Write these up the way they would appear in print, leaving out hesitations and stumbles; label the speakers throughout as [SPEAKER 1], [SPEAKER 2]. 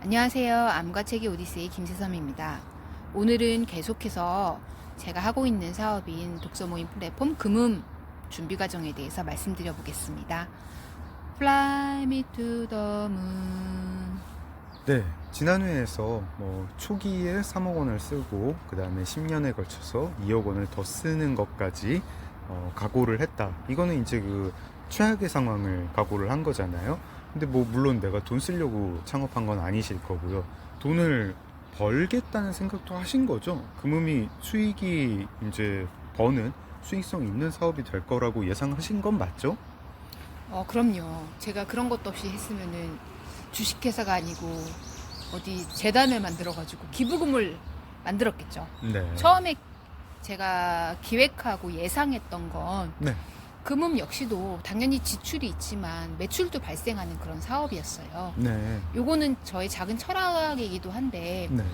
[SPEAKER 1] 안녕하세요. 암과 책의 오디세이 김세섬입니다. 오늘은 계속해서 제가 하고 있는 사업인 독서 모임 플랫폼 금음 준비 과정에 대해서 말씀드려 보겠습니다. Fly me to the moon.
[SPEAKER 2] 네, 지난 회에서 초기에 3억 원을 쓰고 그 다음에 10년에 걸쳐서 2억 원을 더 쓰는 것까지 각오를 했다. 이거는 이제 그 최악의 상황을 각오를 한 거잖아요. 근데 물론 내가 돈 쓰려고 창업한 건 아니실 거고요. 돈을 벌겠다는 생각도 하신 거죠. 금음이 수익이 이제 버는 수익성 있는 사업이 될 거라고 예상하신 건 맞죠?
[SPEAKER 1] 그럼요. 제가 그런 것도 없이 했으면은 주식회사가 아니고 어디 재단을 만들어가지고 기부금을 만들었겠죠.
[SPEAKER 2] 네.
[SPEAKER 1] 처음에 제가 기획하고 예상했던 건
[SPEAKER 2] 네.
[SPEAKER 1] 금음 역시도 당연히 지출이 있지만 매출도 발생하는 그런 사업이었어요.
[SPEAKER 2] 네.
[SPEAKER 1] 요거는 저의 작은 철학이기도 한데
[SPEAKER 2] 네.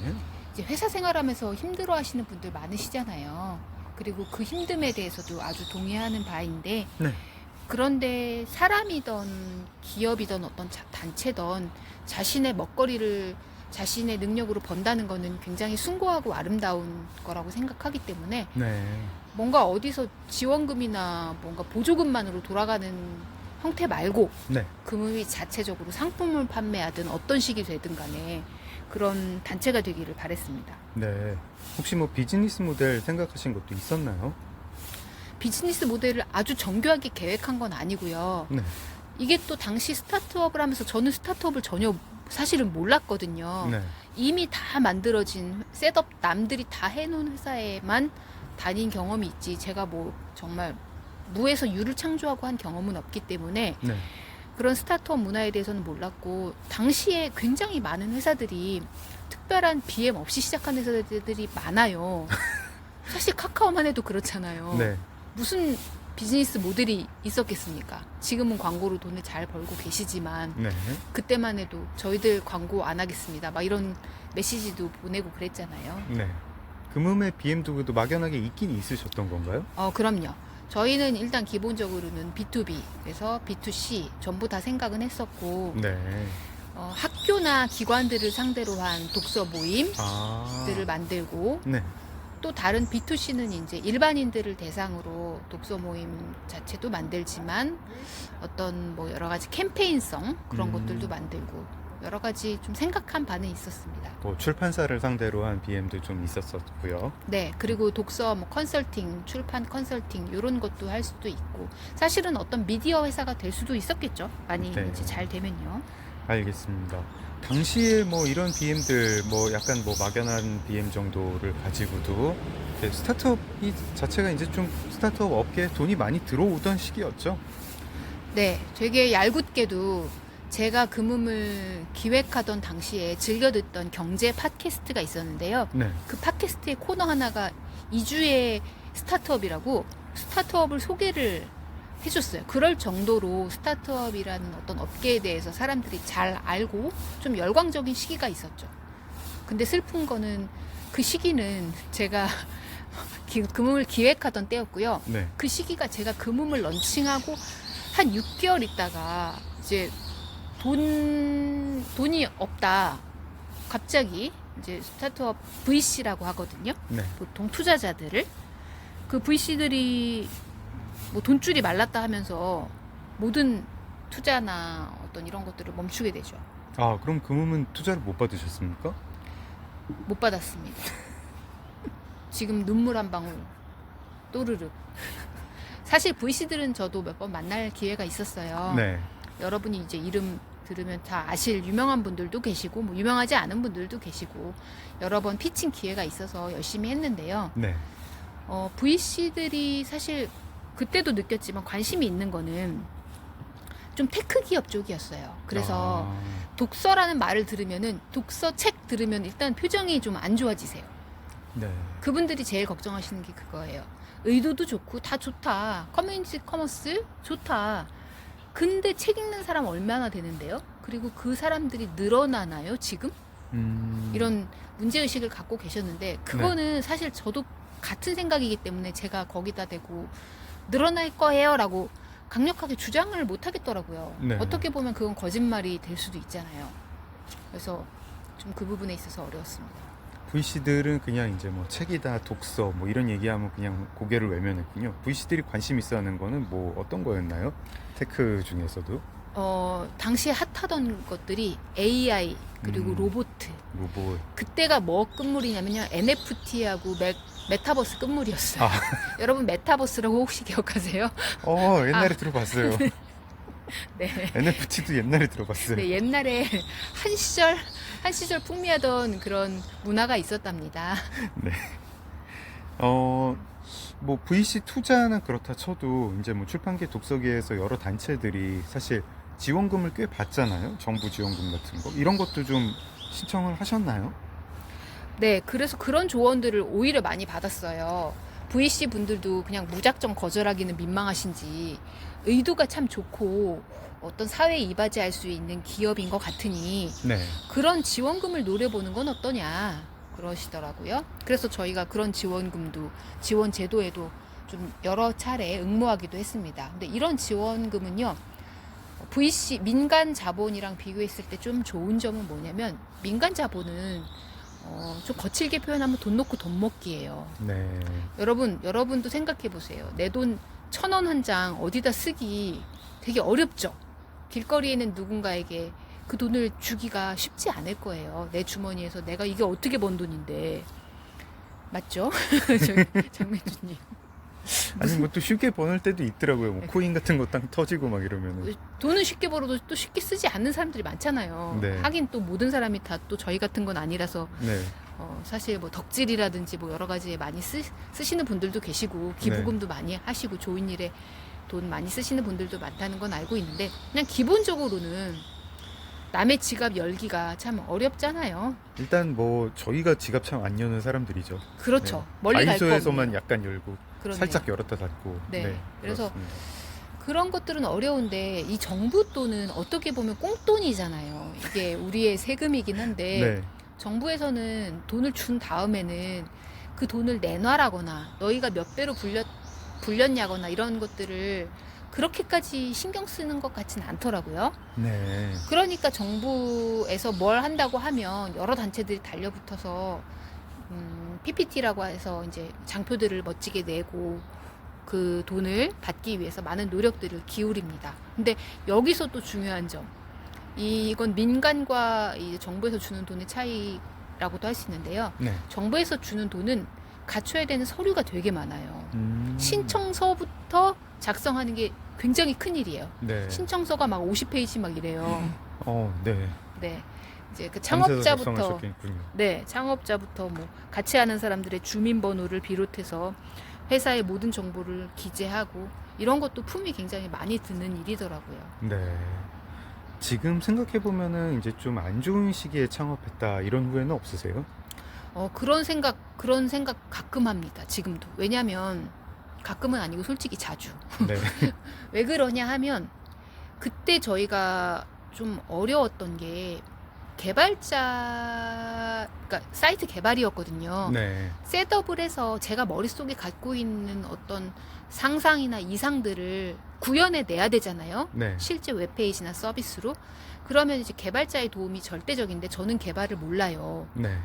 [SPEAKER 1] 이제 회사 생활하면서 힘들어 하시는 분들 많으시잖아요. 그리고 그 힘듦에 대해서도 아주 동의하는 바인데
[SPEAKER 2] 네.
[SPEAKER 1] 그런데 사람이든 기업이든 어떤 단체든 자신의 먹거리를 자신의 능력으로 번다는 거는 굉장히 숭고하고 아름다운 거라고 생각하기 때문에
[SPEAKER 2] 네.
[SPEAKER 1] 뭔가 어디서 지원금이나 뭔가 보조금만으로 돌아가는 형태 말고
[SPEAKER 2] 네.
[SPEAKER 1] 금음이 자체적으로 상품을 판매하든 어떤 식이 되든 간에 그런 단체가 되기를 바랬습니다.
[SPEAKER 2] 네. 혹시 비즈니스 모델 생각하신 것도 있었나요?
[SPEAKER 1] 비즈니스 모델을 아주 정교하게 계획한 건 아니고요.
[SPEAKER 2] 네.
[SPEAKER 1] 이게 또 당시 스타트업을 하면서 저는 스타트업을 전혀 사실은 몰랐거든요.
[SPEAKER 2] 네.
[SPEAKER 1] 이미 다 만들어진 셋업 남들이 다 해놓은 회사에만 다닌 경험이 있지 제가 정말 무에서 유를 창조하고 한 경험은 없기 때문에
[SPEAKER 2] 네.
[SPEAKER 1] 그런 스타트업 문화에 대해서는 몰랐고 당시에 굉장히 많은 회사들이 특별한 BM 없이 시작한 회사들이 많아요. 사실 카카오만 해도 그렇잖아요.
[SPEAKER 2] 네.
[SPEAKER 1] 무슨 비즈니스 모델이 있었겠습니까? 지금은 광고로 돈을 잘 벌고 계시지만
[SPEAKER 2] 네.
[SPEAKER 1] 그때만 해도 저희들 광고 안 하겠습니다. 막 이런 메시지도 보내고 그랬잖아요.
[SPEAKER 2] 네. 금음의 BMW도 막연하게 있긴 있으셨던 건가요?
[SPEAKER 1] 그럼요. 저희는 일단 기본적으로는 B2B, 그래서 B2C 전부 다 생각은 했었고
[SPEAKER 2] 네.
[SPEAKER 1] 학교나 기관들을 상대로 한 독서 모임들을 만들고
[SPEAKER 2] 네.
[SPEAKER 1] 또 다른 B2C는 이제 일반인들을 대상으로 독서 모임 자체도 만들지만 어떤 여러 가지 캠페인성 그런 것들도 만들고 여러 가지 좀 생각한 바는 있었습니다.
[SPEAKER 2] 출판사를 상대로 한 BM도 좀 있었었고요.
[SPEAKER 1] 네, 그리고 독서 컨설팅, 출판 컨설팅 이런 것도 할 수도 있고 사실은 어떤 미디어 회사가 될 수도 있었겠죠. 많이
[SPEAKER 2] 네.
[SPEAKER 1] 이제 잘 되면요.
[SPEAKER 2] 알겠습니다. 당시에 이런 BM들 약간 막연한 BM 정도를 가지고도 스타트업 자체가 이제 좀 스타트업 업계에 돈이 많이 들어오던 시기였죠.
[SPEAKER 1] 네, 되게 얄궂게도 제가 금음을 기획하던 당시에 즐겨 듣던 경제 팟캐스트가 있었는데요.
[SPEAKER 2] 네.
[SPEAKER 1] 그 팟캐스트의 코너 하나가 2주의 스타트업이라고 스타트업을 소개를 해줬어요. 그럴 정도로 스타트업이라는 어떤 업계에 대해서 사람들이 잘 알고 좀 열광적인 시기가 있었죠. 근데 슬픈 거는 그 시기는 제가 금음을 기획하던 때였고요.
[SPEAKER 2] 네.
[SPEAKER 1] 그 시기가 제가 금음을 런칭하고 한 6개월 있다가 이제 돈이 없다. 갑자기 이제 스타트업 VC라고 하거든요.
[SPEAKER 2] 네.
[SPEAKER 1] 보통 투자자들을. 그 VC들이 돈줄이 말랐다 하면서 모든 투자나 어떤 이런 것들을 멈추게 되죠.
[SPEAKER 2] 아, 그럼 금음은 투자를 못 받으셨습니까?
[SPEAKER 1] 못 받았습니다. 지금 눈물 한 방울 또르륵. 사실 VC들은 저도 몇 번 만날 기회가 있었어요.
[SPEAKER 2] 네.
[SPEAKER 1] 여러분이 이제 이름 들으면 다 아실 유명한 분들도 계시고 유명하지 않은 분들도 계시고 여러 번 피칭 기회가 있어서 열심히 했는데요.
[SPEAKER 2] 네.
[SPEAKER 1] VC들이 사실 그때도 느꼈지만 관심이 있는 거는 좀 테크 기업 쪽이었어요. 그래서 독서라는 말을 들으면은 독서 책 들으면 일단 표정이 좀 안 좋아지세요.
[SPEAKER 2] 네.
[SPEAKER 1] 그분들이 제일 걱정하시는 게 그거예요. 의도도 좋고 다 좋다. 커뮤니티 커머스 좋다. 근데 책 읽는 사람 얼마나 되는데요? 그리고 그 사람들이 늘어나나요, 지금? 이런 문제의식을 갖고 계셨는데 그거는 사실 저도 같은 생각이기 때문에 제가 거기다 대고 늘어날 거예요 라고 강력하게 주장을 못 하겠더라고요.
[SPEAKER 2] 네.
[SPEAKER 1] 어떻게 보면 그건 거짓말이 될 수도 있잖아요. 그래서 좀 그 부분에 있어서 어려웠습니다.
[SPEAKER 2] VC들은 그냥 이제 뭐 책이다, 독서 뭐 이런 얘기하면 그냥 고개를 외면했군요. VC들이 관심 있어 하는 거는 뭐 어떤 거였나요? 테크 중에서도?
[SPEAKER 1] 당시에 핫하던 것들이 AI 그리고 로보트.
[SPEAKER 2] 로봇.
[SPEAKER 1] 그때가 뭐 끝물이냐면요. NFT하고 메타버스 끝물이었어요.
[SPEAKER 2] 아.
[SPEAKER 1] 여러분 메타버스라고 혹시 기억하세요?
[SPEAKER 2] 옛날에 들어봤어요.
[SPEAKER 1] 네.
[SPEAKER 2] NFT도 옛날에 들어봤어요.
[SPEAKER 1] 네, 옛날에 한 시절 풍미하던 그런 문화가 있었답니다.
[SPEAKER 2] 네. 뭐 VC 투자는 그렇다 쳐도 이제 뭐 출판계 독서계에서 여러 단체들이 사실 지원금을 꽤 받잖아요. 정부 지원금 같은 거. 이런 것도 좀 신청을 하셨나요?
[SPEAKER 1] 네, 그래서 그런 조언들을 오히려 많이 받았어요. VC 분들도 그냥 무작정 거절하기는 민망하신지 의도가 참 좋고 어떤 사회에 이바지할 수 있는 기업인 것 같으니
[SPEAKER 2] 네.
[SPEAKER 1] 그런 지원금을 노려보는 건 어떠냐 그러시더라고요. 그래서 저희가 그런 지원 제도에도 좀 여러 차례 응모하기도 했습니다. 근데 이런 지원금은요, VC 민간 자본이랑 비교했을 때 좀 좋은 점은 뭐냐면 민간 자본은 좀 거칠게 표현하면 돈 놓고 돈 먹기예요.
[SPEAKER 2] 네.
[SPEAKER 1] 여러분도 생각해 보세요. 내 돈 1,000원 한 장 어디다 쓰기 되게 어렵죠. 길거리에는 누군가에게 그 돈을 주기가 쉽지 않을 거예요. 내 주머니에서 내가 이게 어떻게 번 돈인데. 맞죠? 정민주님.
[SPEAKER 2] 아니 뭐 또 쉽게 버는 때도 있더라고요. 뭐 코인 같은 거 땅 터지고 막 이러면은.
[SPEAKER 1] 돈은 쉽게 벌어도 또 쉽게 쓰지 않는 사람들이 많잖아요.
[SPEAKER 2] 네.
[SPEAKER 1] 하긴 또 모든 사람이 다 또 저희 같은 건 아니라서
[SPEAKER 2] 네.
[SPEAKER 1] 사실 뭐 덕질이라든지 뭐 여러 가지에 많이 쓰시는 분들도 계시고 기부금도 많이 하시고 좋은 일에 돈 많이 쓰시는 분들도 많다는 건 알고 있는데 그냥 기본적으로는 남의 지갑 열기가 참 어렵잖아요.
[SPEAKER 2] 일단 뭐 저희가 지갑 참 안 여는 사람들이죠.
[SPEAKER 1] 그렇죠.
[SPEAKER 2] 네.
[SPEAKER 1] 멀리 갈
[SPEAKER 2] 다이소에서만
[SPEAKER 1] 거면.
[SPEAKER 2] 약간 열고
[SPEAKER 1] 그러네요.
[SPEAKER 2] 살짝 열었다 닫고.
[SPEAKER 1] 네. 그래서
[SPEAKER 2] 그렇습니다.
[SPEAKER 1] 그런 것들은 어려운데 이 정부 돈은 어떻게 보면 꽁돈이잖아요. 이게 우리의 세금이긴 한데
[SPEAKER 2] 네.
[SPEAKER 1] 정부에서는 돈을 준 다음에는 그 돈을 내놔라거나 너희가 몇 배로 불렸냐거나 이런 것들을 그렇게까지 신경 쓰는 것 같진 않더라고요.
[SPEAKER 2] 네.
[SPEAKER 1] 그러니까 정부에서 뭘 한다고 하면 여러 단체들이 달려붙어서 PPT라고 해서 이제 장표들을 멋지게 내고 그 돈을 받기 위해서 많은 노력들을 기울입니다. 근데 여기서 또 중요한 점, 이건 민간과 이 정부에서 주는 돈의 차이라고도 할 수 있는데요.
[SPEAKER 2] 네.
[SPEAKER 1] 정부에서 주는 돈은 갖춰야 되는 서류가 되게 많아요. 신청서부터 작성하는 게 굉장히 큰 일이에요.
[SPEAKER 2] 네.
[SPEAKER 1] 신청서가 막 50페이지 막 이래요.
[SPEAKER 2] 네.
[SPEAKER 1] 네. 이제 그
[SPEAKER 2] 밤새서
[SPEAKER 1] 창업자부터
[SPEAKER 2] 작성하셨겠군요.
[SPEAKER 1] 네, 창업자부터 뭐 같이 하는 사람들의 주민번호를 비롯해서 회사의 모든 정보를 기재하고 이런 것도 품이 굉장히 많이 드는 일이더라고요.
[SPEAKER 2] 네. 지금 생각해 보면은 이제 좀 안 좋은 시기에 창업했다 이런 후회는 없으세요?
[SPEAKER 1] 그런 생각 가끔 합니다. 지금도. 왜냐면 가끔은 아니고 솔직히 자주.
[SPEAKER 2] 네.
[SPEAKER 1] 왜 그러냐 하면 그때 저희가 좀 어려웠던 게 그러니까 사이트 개발이었거든요.
[SPEAKER 2] 네.
[SPEAKER 1] 셋업을 해서 제가 머릿속에 갖고 있는 어떤 상상이나 이상들을 구현해 내야 되잖아요.
[SPEAKER 2] 네.
[SPEAKER 1] 실제 웹페이지나 서비스로. 그러면 이제 개발자의 도움이 절대적인데 저는 개발을 몰라요.
[SPEAKER 2] 네.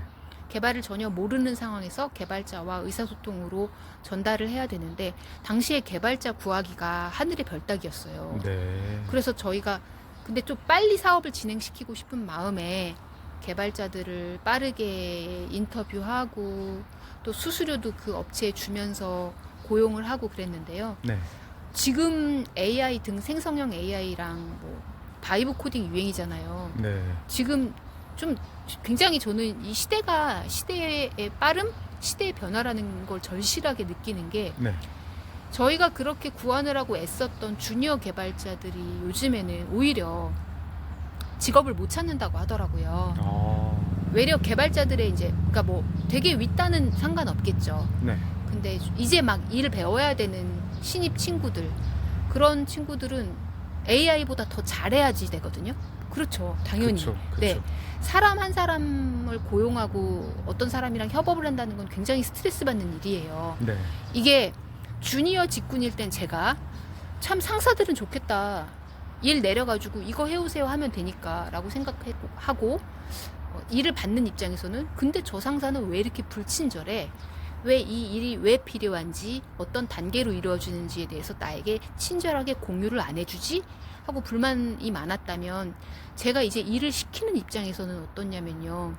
[SPEAKER 1] 개발을 전혀 모르는 상황에서 개발자와 의사소통으로 전달을 해야 되는데 당시에 개발자 구하기가 하늘의 별따기였어요.
[SPEAKER 2] 네.
[SPEAKER 1] 그래서 저희가 근데 좀 빨리 사업을 진행시키고 싶은 마음에 개발자들을 빠르게 인터뷰하고 또 수수료도 그 업체에 주면서 고용을 하고 그랬는데요.
[SPEAKER 2] 네.
[SPEAKER 1] 지금 AI 등 생성형 AI랑 뭐 바이브 코딩 유행이잖아요.
[SPEAKER 2] 네.
[SPEAKER 1] 지금 좀 굉장히 저는 이 시대의 빠름, 시대의 변화라는 걸 절실하게 느끼는 게
[SPEAKER 2] 네.
[SPEAKER 1] 저희가 그렇게 구하느라고 애썼던 주니어 개발자들이 요즘에는 오히려 직업을 못 찾는다고 하더라고요. 외려 개발자들의 이제 그러니까 뭐 되게 윗단은 상관없겠죠.
[SPEAKER 2] 네.
[SPEAKER 1] 근데 이제 막 일을 배워야 되는 신입 친구들 그런 친구들은 AI보다 더 잘해야지 되거든요. 그렇죠. 당연히.
[SPEAKER 2] 그렇죠.
[SPEAKER 1] 네. 사람 한 사람을 고용하고 어떤 사람이랑 협업을 한다는 건 굉장히 스트레스 받는 일이에요.
[SPEAKER 2] 네.
[SPEAKER 1] 이게 주니어 직군일 땐 제가 참 상사들은 좋겠다. 일 내려가지고 이거 해오세요 하면 되니까 라고 생각하고 일을 받는 입장에서는 근데 저 상사는 왜 이렇게 불친절해? 왜 이 일이 왜 필요한지 어떤 단계로 이루어지는지에 대해서 나에게 친절하게 공유를 안 해주지? 하고 불만이 많았다면 제가 이제 일을 시키는 입장에서는 어떻냐면요.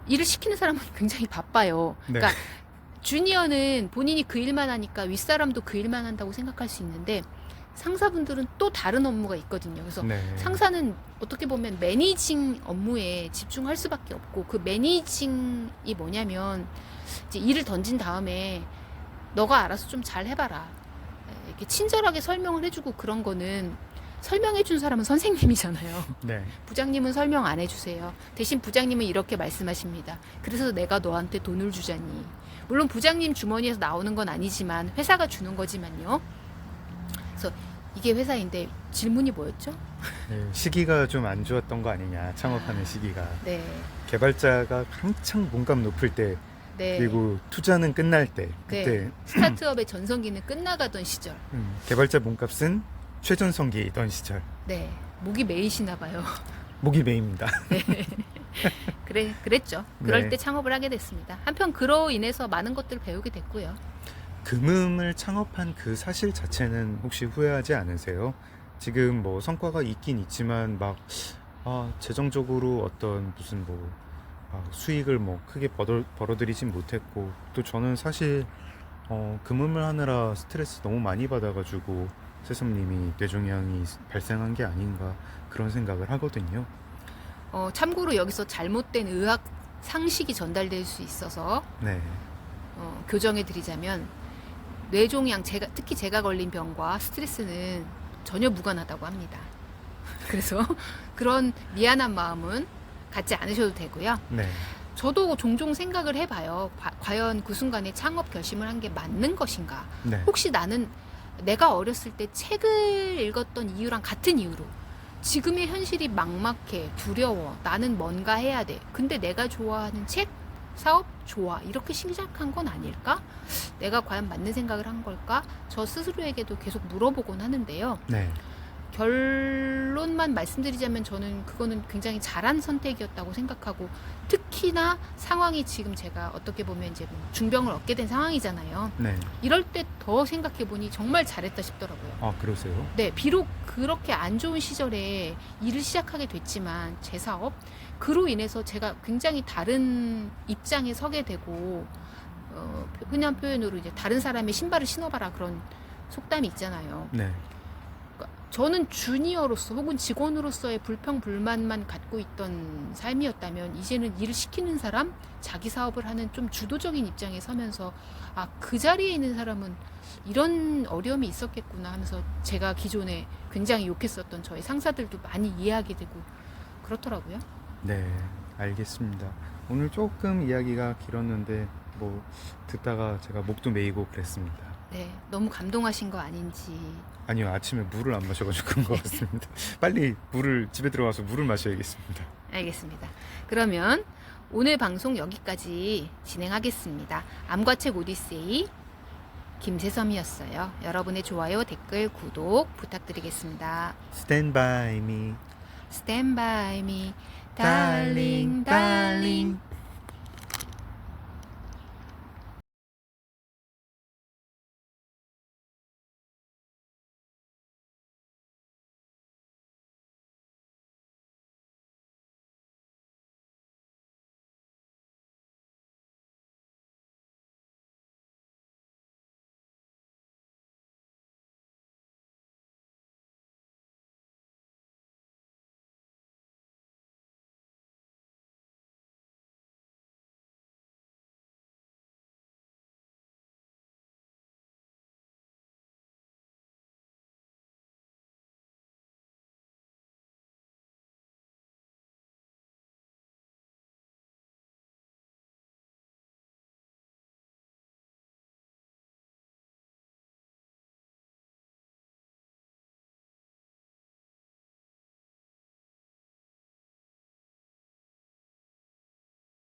[SPEAKER 1] 일을 시키는 사람은 굉장히 바빠요.
[SPEAKER 2] 네.
[SPEAKER 1] 그러니까 주니어는 본인이 그 일만 하니까 윗사람도 그 일만 한다고 생각할 수 있는데 상사분들은 또 다른 업무가 있거든요. 그래서
[SPEAKER 2] 네.
[SPEAKER 1] 상사는 어떻게 보면 매니징 업무에 집중할 수밖에 없고 그 매니징이 뭐냐면 이제 일을 던진 다음에 너가 알아서 좀 잘 해봐라. 이렇게 친절하게 설명을 해주고 그런 거는 설명해준 사람은 선생님이잖아요.
[SPEAKER 2] 네.
[SPEAKER 1] 부장님은 설명 안 해주세요. 대신 부장님은 이렇게 말씀하십니다. 그래서 내가 너한테 돈을 주자니. 물론 부장님 주머니에서 나오는 건 아니지만 회사가 주는 거지만요. 그래서 이게 회사인데 질문이 뭐였죠?
[SPEAKER 2] 네, 시기가 좀 안 좋았던 거 아니냐, 창업하는 시기가.
[SPEAKER 1] 네.
[SPEAKER 2] 개발자가 한창 몸값 높을 때,
[SPEAKER 1] 네.
[SPEAKER 2] 그리고 투자는 끝날 때, 그때
[SPEAKER 1] 네. 스타트업의 전성기는 끝나가던 시절.
[SPEAKER 2] 개발자 몸값은 최전성기이던 시절.
[SPEAKER 1] 네. 목이 메이시나 봐요.
[SPEAKER 2] 목이 메입니다.
[SPEAKER 1] 네. 그랬죠. 그럴
[SPEAKER 2] 네.
[SPEAKER 1] 때 창업을 하게 됐습니다. 한편 그로 인해서 많은 것들을 배우게 됐고요.
[SPEAKER 2] 금음을 창업한 그 사실 자체는 혹시 후회하지 않으세요? 지금 뭐 성과가 있긴 있지만 막 재정적으로 어떤 무슨 뭐 수익을 뭐 크게 벌어들이진 못했고, 또 저는 사실 금음을 하느라 스트레스 너무 많이 받아가지고 새섬님이 뇌종양이 발생한 게 아닌가 그런 생각을 하거든요.
[SPEAKER 1] 참고로 여기서 잘못된 의학 상식이 전달될 수 있어서
[SPEAKER 2] 네.
[SPEAKER 1] 교정해 드리자면 뇌종양 특히 제가 걸린 병과 스트레스는 전혀 무관하다고 합니다. 그래서 그런 미안한 마음은 갖지 않으셔도 되고요.
[SPEAKER 2] 네.
[SPEAKER 1] 저도 종종 생각을 해봐요. 과연 그 순간에 창업 결심을 한 게 맞는 것인가?
[SPEAKER 2] 네.
[SPEAKER 1] 혹시 나는 내가 어렸을 때 책을 읽었던 이유랑 같은 이유로 지금의 현실이 막막해, 두려워, 나는 뭔가 해야 돼. 근데 내가 좋아하는 책, 사업, 좋아. 이렇게 시작한 건 아닐까? 내가 과연 맞는 생각을 한 걸까? 저 스스로에게도 계속 물어보곤 하는데요.
[SPEAKER 2] 네.
[SPEAKER 1] 결론만 말씀드리자면 저는 그거는 굉장히 잘한 선택이었다고 생각하고, 특히나 상황이 지금 제가 어떻게 보면 이제 중병을 얻게 된 상황이잖아요.
[SPEAKER 2] 네.
[SPEAKER 1] 이럴 때 더 생각해 보니 정말 잘했다 싶더라고요.
[SPEAKER 2] 그러세요?
[SPEAKER 1] 네, 비록 그렇게 안 좋은 시절에 일을 시작하게 됐지만 제 사업 그로 인해서 제가 굉장히 다른 입장에 서게 되고, 흔한 표현으로 이제 다른 사람의 신발을 신어봐라 그런 속담이 있잖아요.
[SPEAKER 2] 네.
[SPEAKER 1] 저는 주니어로서 혹은 직원으로서의 불평불만만 갖고 있던 삶이었다면 이제는 일을 시키는 사람, 자기 사업을 하는 좀 주도적인 입장에 서면서 그 자리에 있는 사람은 이런 어려움이 있었겠구나 하면서 제가 기존에 굉장히 욕했었던 저희 상사들도 많이 이해하게 되고 그렇더라고요.
[SPEAKER 2] 네, 알겠습니다. 오늘 조금 이야기가 길었는데 뭐 듣다가 제가 목도 메이고 그랬습니다.
[SPEAKER 1] 네, 너무 감동하신 거 아닌지.
[SPEAKER 2] 아니요, 아침에 물을 안 마셔가지고 그런 것 같습니다. 빨리 집에 들어가서 물을 마셔야겠습니다.
[SPEAKER 1] 알겠습니다. 그러면 오늘 방송 여기까지 진행하겠습니다. 암과 책 오디세이 김세섬이었어요. 여러분의 좋아요, 댓글, 구독 부탁드리겠습니다.
[SPEAKER 2] Stand by me,
[SPEAKER 1] Stand by me,
[SPEAKER 2] darling,
[SPEAKER 1] darling, darling.